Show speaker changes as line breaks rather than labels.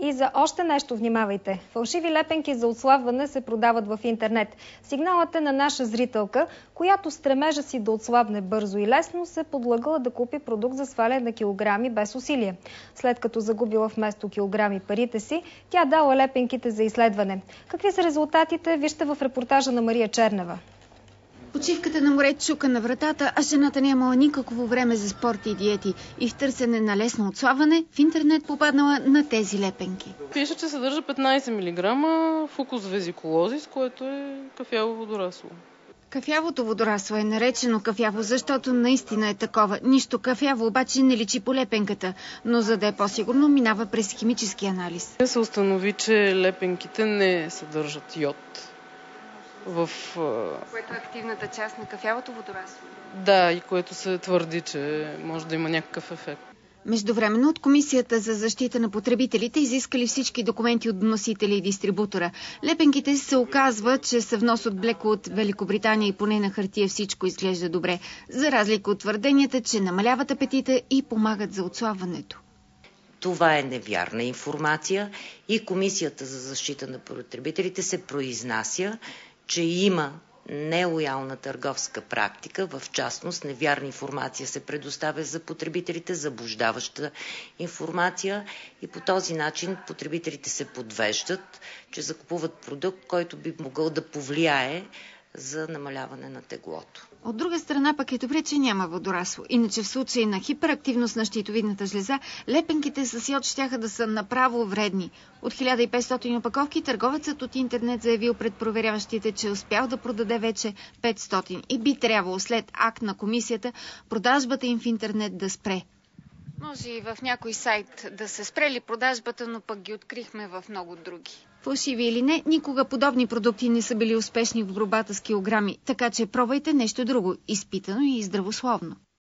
И за още нещо внимавайте. Фалшиви лепенки за отслабване се продават в интернет. Сигналът е на наша зрителка, която стремежа си да отслабне бързо и лесно се подлагала да купи продукт за сваляне на килограми без усилие. След като загубила вместо килограми парите си, тя дала лепенките за изследване. Какви са резултатите? Вижте в репортажа на Мария Чернева.
Почивката на море чука на вратата, а жената нямала никакво време за спорт и диети. И в търсене на лесно отслабване в интернет попаднала на тези лепенки.
Пише, че съдържа 15 мг фукус везикулозис, което е кафяво водорасло.
Кафявото водорасло е наречено кафяво, защото наистина е такова. Нищо кафяво обаче не личи по лепенката, но за да е по-сигурно, минава през химически анализ.
Се установи, че лепенките не съдържат йод.
Което е активната част на кафявото водорасло.
Да, и което се твърди, че може да има някакъв ефект.
Междувременно от Комисията за защита на потребителите изискали всички документи от вносителя и дистрибутора. Лепенките се оказва, че са внос от Блеко от Великобритания и поне на хартия всичко изглежда добре, за разлика от твърденията, че намаляват апетита и помагат за отслабването.
Това е невярна информация и Комисията за защита на потребителите се произнася, че има нелоялна търговска практика, в частност невярна информация се предоставя за потребителите, заблуждаваща информация и по този начин потребителите се подвеждат, че закупуват продукт, който би могъл да повлияе за намаляване на теглото.
От друга страна пък е добре, че няма водорасло. Иначе в случай на хиперактивност на щитовидната жлеза, лепенките с йод щяха да са направо вредни. От 1500 опаковки търговецът от интернет заявил пред проверяващите, че е успял да продаде вече 500 и би трябвало след акт на комисията продажбата им в интернет да спре. Може и в някой сайт да се спрели продажбата, но пък ги открихме в много други. Фалшиви или не, никога подобни продукти не са били успешни в борбата с килограми, така че пробвайте нещо друго, изпитано и здравословно.